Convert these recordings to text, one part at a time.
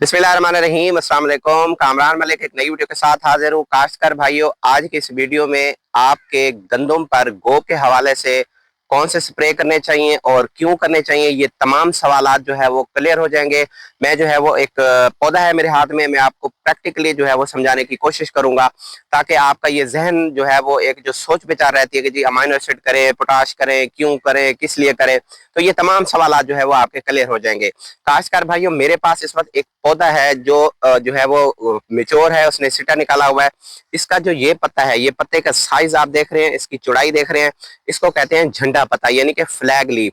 बिस्मिल्लाहिर्रहमानिर्रहीम, अस्सलाम वालेकुम। कामरान मलिक एक नई वीडियो के साथ हाजिर हूँ। काश्तकार भाइयों, आज की इस वीडियो में आपके गंदम पर गोब के हवाले से कौन से स्प्रे करने चाहिए और क्यों करने चाहिए, ये तमाम सवालात जो है वो क्लियर हो जाएंगे। मैं जो है वो एक पौधा है मेरे हाथ में, मैं आपको प्रैक्टिकली जो है वो समझाने की कोशिश करूंगा, ताकि आपका ये जहन जो है वो एक जो सोच विचार रहती है कि जी अमाइनो एसिड करें, पोटाश करें, क्यों करें, किस लिए करें, तो ये तमाम सवालात जो है वो आपके क्लियर हो जाएंगे। काश्तकार भाइयों, मेरे पास इस वक्त एक पौधा है जो है वो मेच्योर है, उसने सिटा निकाला हुआ है। इसका जो ये पत्ता है, ये पत्ते का साइज आप देख रहे हैं, इसकी चौड़ाई देख रहे हैं, इसको कहते हैं झंडा पत्ता यानी कि फ्लैग लीफ।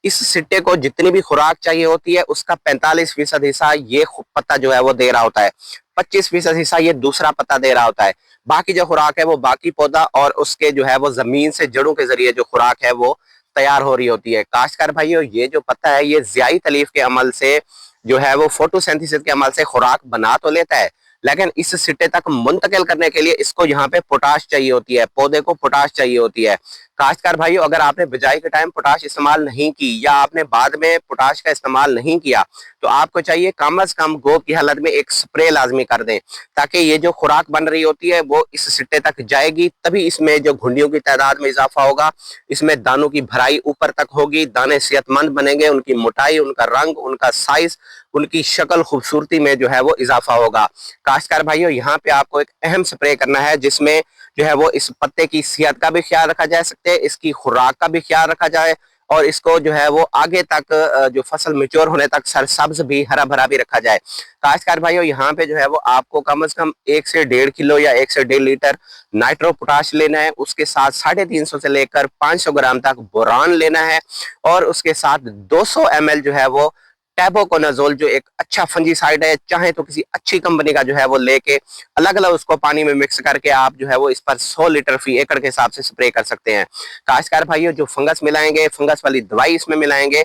इस सिट्टे को जितनी भी खुराक चाहिए होती है उसका 45% हिस्सा ये पत्ता जो है वो दे रहा होता है, 25% हिस्सा ये दूसरा पत्ता दे रहा होता है। बाकी जो खुराक है वो बाकी पौधा और उसके जो है वो जमीन से जड़ों के जरिए जो खुराक है वो तैयार हो रही होती है। काश्तकार भाइयों, ये जो पत्ता है ये ज़ियाई तलीफ के अमल से जो है वो फोटोसिंथेसिस के अमल से खुराक बना तो लेता है, लेकिन इस सिट्टे तक मुंतकिल करने के लिए इसको यहाँ पे पोटाश चाहिए होती है, पौधे को पोटाश चाहिए होती है। काश्तकार भाइयों, अगर आपने बिजाई के टाइम पोटाश इस्तेमाल नहीं की या आपने बाद में पोटाश का इस्तेमाल नहीं किया, तो आपको चाहिए कम अज कम गोब की हालत में एक स्प्रे लाजमी कर दें, ताकि ये जो खुराक बन रही होती है वो इस सिट्टे तक जाएगी, तभी इसमें जो घुंडियों की तादाद में इजाफा होगा, इसमें दानों की भराई ऊपर तक होगी, दाने सेहतमंद बनेंगे, उनकी मोटाई, उनका रंग, उनका साइज, उनकी शक्ल खूबसूरती में जो है वो इजाफा होगा। काश्तकार भाइयों, यहाँ पे आपको एक अहम स्प्रे करना है जिसमें जो है वो इस पत्ते की सेहत का भी ख्याल रखा जा सकते हैं, इसकी खुराक का भी ख्याल रखा जाए और इसको जो है वो आगे तक जो फसल मेच्योर होने तक सरसब्ज भी हरा भरा भी रखा जाए। काश्तकार भाइयों, यहाँ पे जो है वो आपको कम से कम 1 से 1.5 किलो या 1 से 1.5 लीटर नाइट्रो पोटाश लेना है, उसके साथ 350 से लेकर 500 ग्राम तक बोरान लेना है और उसके साथ 200 ml जो है वो टैबोकोनाजोल, जो एक अच्छा फंजीसाइड है, चाहे तो किसी अच्छी कंपनी का जो है वो लेके अलग अलग उसको पानी में मिक्स करके आप जो है वो इस पर 100 लीटर फी एकड़ के हिसाब से स्प्रे कर सकते हैं। काश्तकार भाइयों, जो फंगस मिलाएंगे, फंगस वाली दवाई इसमें मिलाएंगे,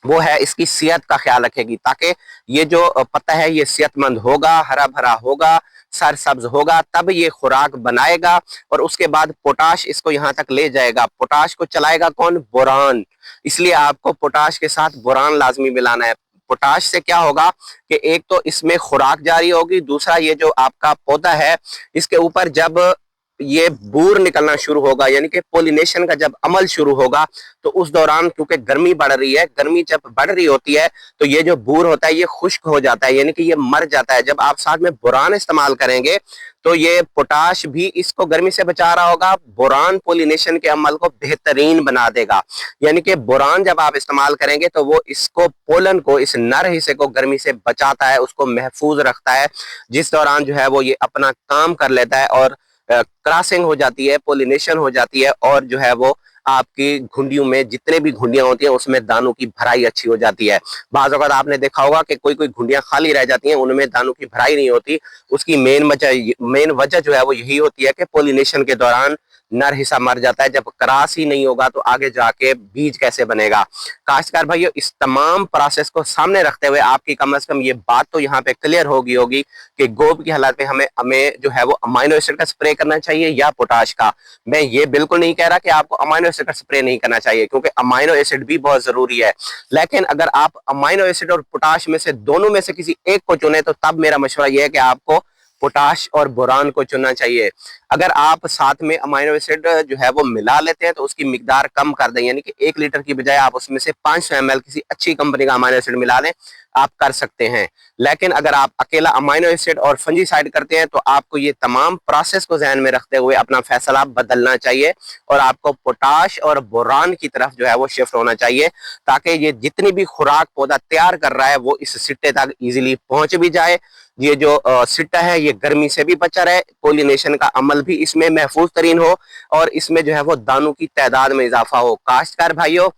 वो है इसकी सेहत का ख्याल रखेगी, ताकि ये जो पत्ता है ये सेहतमंद होगा, हरा भरा होगा, सरसब्ज होगा, तब ये खुराक बनाएगा और उसके बाद पोटाश इसको यहाँ तक ले जाएगा। पोटाश को चलाएगा कौन? बोरान। इसलिए आपको पोटाश के साथ बोरान लाजमी मिलाना है। पोटाश से क्या होगा कि एक तो इसमें खुराक जारी होगी, दूसरा ये जो आपका पौधा है इसके ऊपर जब ये बूर निकलना शुरू होगा, यानी कि पोलिनेशन का जब अमल शुरू होगा, तो उस दौरान क्योंकि गर्मी बढ़ रही है, गर्मी जब बढ़ रही होती है तो ये जो बूर होता है ये खुश्क हो जाता है, यानी कि ये मर जाता है। जब आप साथ में बोरान इस्तेमाल करेंगे तो ये पोटाश भी इसको गर्मी से बचा रहा होगा, बोरान पोलिनेशन के अमल को बेहतरीन बना देगा। यानी कि बोरान जब आप इस्तेमाल करेंगे तो वो इसको पोलन को, इस नर हिस्से को गर्मी से बचाता है, उसको महफूज रखता है, जिस दौरान जो है वो ये अपना काम कर लेता है और क्रॉसिंग हो जाती है, पोलिनेशन हो जाती है और जो है वो आपकी घुंडियों में जितने भी घुंडियां होती हैं उसमें दानों की भराई अच्छी हो जाती है। बाज़ औक़ात आपने देखा होगा कि कोई कोई घुंडियां खाली रह जाती हैं, उनमें दानों की भराई नहीं होती। उसकी मेन वजह जो है वो यही होती है कि पोलिनेशन के दौरान नर हिस्सा मर जाता है। जब क्रॉस ही नहीं होगा तो आगे जाके बीज कैसे बनेगा? काश्तकार भाइयों, इस तमाम प्रोसेस को सामने रखते हुए आपकी कम से कम ये बात तो यहाँ पे क्लियर होगी कि गोब की हालत में हमें हमें जो है वो अमाइनो एसिड का स्प्रे करना चाहिए या पोटाश का। मैं ये बिल्कुल नहीं कह रहा कि आपको अमाइनो एसिड का स्प्रे नहीं करना चाहिए, क्योंकि अमाइनो एसिड भी बहुत जरूरी है, लेकिन अगर आप अमाइनो एसिड और पोटाश में से दोनों में से किसी एक को चुने तो तब मेरा मशवरा यह है कि आपको पोटाश और बोरान को चुनना चाहिए। अगर आप साथ में अमाइनो एसिड जो है वो मिला लेते हैं तो उसकी मिकदार कम कर दें, यानी कि 1 लीटर की बजाय आप उसमें से 500 ml किसी अच्छी कंपनी का अमाइनो एसिड मिला लें, आप कर सकते हैं। लेकिन अगर आप अकेला अमाइनो एसिड और फंजीसाइड करते हैं तो आपको ये तमाम प्रोसेस को ध्यान में रखते हुए अपना फैसला बदलना चाहिए और आपको पोटाश और बोरान की तरफ जो है वो शिफ्ट होना चाहिए, ताकि ये जितनी भी खुराक पौधा तैयार कर रहा है वो इस सिट्टे तक इजीली पहुंच भी जाए। ये जो सिट्टा है ये गर्मी से भी बचा रहे, पोलिनेशन का अमल भी इसमें महफूज तरीन हो और इसमें जो है वो दानों की तादाद में इजाफा हो। काश्तकार भाइयों,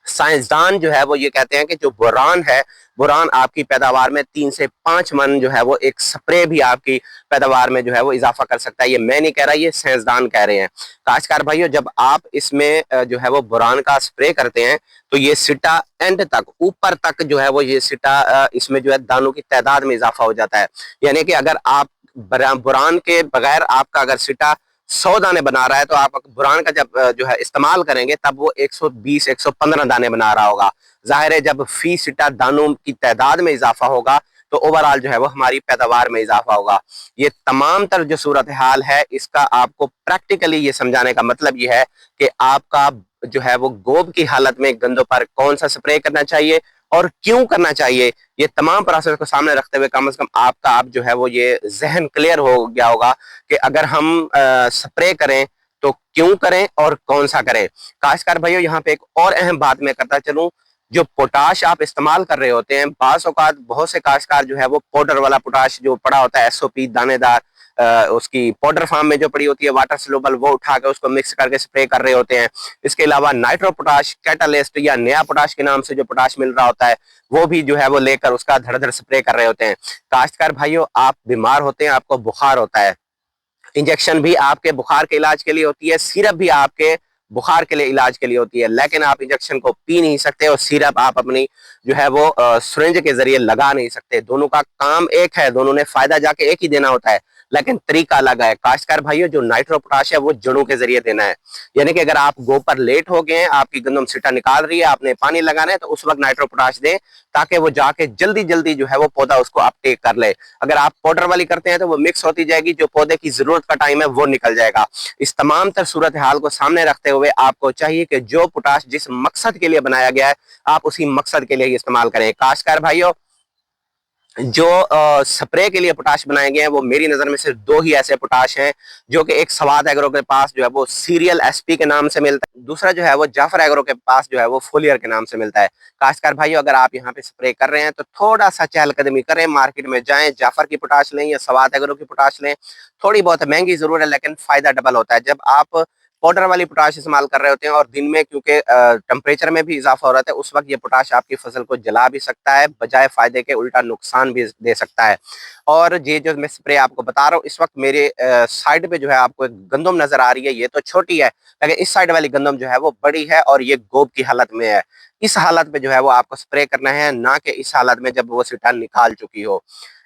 साइंसदान जो है वो ये कहते हैं कि जो बोरान है, बोरान आपकी पैदावार में 3 से 5 मन जो है वो एक स्प्रे भी आपकी पैदावार में जो है वो इजाफा कर सकता है। ये मैं नहीं कह रहा, ये साइंसदान कह रहे हैं। काश्तकार भाइयों, जब आप इसमें जो है वो बोरान का स्प्रे करते हैं तो ये सिटा एंड तक, ऊपर तक जो है वो ये सिटा इसमें जो है दानों की तादाद में इजाफा हो जाता है। यानी कि अगर आप बोरान के बगैर आपका अगर सिटा 100 दाने बना रहा है तो आप बुरान का जब जो है इस्तेमाल करेंगे तब वो 120-115 दाने बना रहा होगा। जाहिर है जब फी सिटा दानों की तादाद में इजाफा होगा تو ओवरऑल जो है वो हमारी पैदावार में इजाफा होगा। ये तमाम तर जो सूरत हाल है, इसका आपको प्रैक्टिकली ये समझाने का मतलब ये है कि आपका जो है वो गोब की हालत में गंदों पर कौन सा स्प्रे करना चाहिए और क्यों करना चाहिए। ये तमाम प्रोसेस को सामने रखते हुए कम से कम आपका आप जो है वो ये जहन क्लियर हो गया होगा कि अगर हम स्प्रे करें तो क्यों करें और कौन सा करें। काश्तकार भाइयों, यहाँ पे एक और अहम बात मैं करता चलूं, जो पोटाश आप इस्तेमाल कर रहे होते हैं, बाज़ औक़ात बहुत से काश्तकार जो है वो पाउडर वाला पोटाश जो पड़ा होता है, एसओपी दानेदार, उसकी पाउडर फॉर्म में जो पड़ी होती है वाटर सोल्यूबल, वो उठा के उसको मिक्स करके स्प्रे कर रहे होते हैं। इसके अलावा नाइट्रो पोटाश, कैटालिस्ट या नया पोटाश के नाम से जो पोटाश मिल रहा होता है, वो भी जो है वो लेकर उसका धड़-धड़ स्प्रे कर रहे होते हैं। काश्तकार भाइयों, आप बीमार होते हैं, आपको बुखार होता है, इंजेक्शन भी आपके बुखार के इलाज के लिए होती है, सिरप भी आपके बुखार के लिए इलाज के लिए होती है, लेकिन आप इंजेक्शन को पी नहीं सकते और सिरप आप अपनी जो है वो सिरिंज के जरिए लगा नहीं सकते। दोनों का काम एक है, दोनों ने फायदा जाके एक ही देना होता है, लेकिन तरीका अलग है। काश्तकार भाइयों, जो नाइट्रो पोटाश है वो जड़ों के जरिए देना है, यानी कि अगर आप गो पर लेट हो गए हैं, आपकी गंदम सीटा निकाल रही है, आपने पानी लगाना है, तो उस वक्त नाइट्रो पोटाश दें ताकि वो जाके जल्दी जल्दी जो है वो पौधा उसको अपटेक कर ले। अगर आप पाउडर वाली करते हैं तो वो मिक्स होती जाएगी, जो पौधे की जरूरत का टाइम है वो निकल जाएगा। इस तमाम तर सूरत हाल को सामने रखते हुए आपको चाहिए कि जो पोटाश जिस मकसद के लिए बनाया गया है, आप उसी मकसद के लिए ही इस्तेमाल करें। काश्तकार भाइयों, जो स्प्रे के लिए पोटाश बनाए गए हैं, वो मेरी नजर में सिर्फ दो ही ऐसे पोटाश हैं, जो कि एक सवाद एग्रो के पास जो है वो सीरियल एसपी के नाम से मिलता है, दूसरा जो है वो जाफर एग्रो के पास जो है वो फोलियर के नाम से मिलता है। काश्तकार भाइयों, अगर आप यहाँ पे स्प्रे कर रहे हैं तो थोड़ा सा चहलकदमी करें, मार्केट में जाएं, जाफर की पोटाश लें या सवाद एग्रो की पोटाश लें। थोड़ी बहुत महंगी जरूर है, लेकिन फायदा डबल होता है। जब आप पाउडर वाली पोटाश इस्तेमाल कर रहे होते हैं और दिन में क्योंकि टेम्परेचर में भी इजाफा हो रहा है, उस वक्त ये पोटाश आपकी फसल को जला भी सकता है, बजाय फायदे के उल्टा नुकसान भी दे सकता है। और ये जो मैं स्प्रे आपको बता रहा हूँ, इस वक्त मेरे साइड पे जो है आपको एक गंदम नजर आ रही है, ये तो छोटी है, लेकिन इस साइड वाली गंदम जो है वो बड़ी है और ये गोब की हालत में है। इस हालत में जो है वो आपको स्प्रे करना है, ना कि इस हालत में जब वो सीटा निकाल चुकी हो।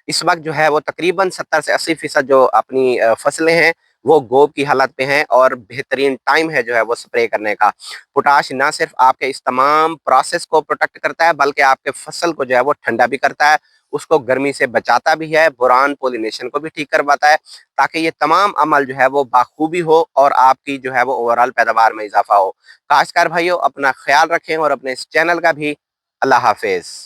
इस वक्त जो है वो तकरीबन 70 से 80% जो अपनी फसलें हैं वो गोब की हालत पे हैं और बेहतरीन टाइम है जो है वो स्प्रे करने का। पोटाश ना सिर्फ आपके इस तमाम प्रोसेस को प्रोटेक्ट करता है, बल्कि आपके फसल को जो है वो ठंडा भी करता है, उसको गर्मी से बचाता भी है, बोरान पोलिनेशन को भी ठीक करवाता है, ताकि ये तमाम अमल जो है वो बाखूबी हो और आपकी जो है वो ओवरऑल पैदावार में इजाफा हो। काश्तकार भाइयों, अपना ख्याल रखें और अपने इस चैनल का भी। अल्लाह हाफिज।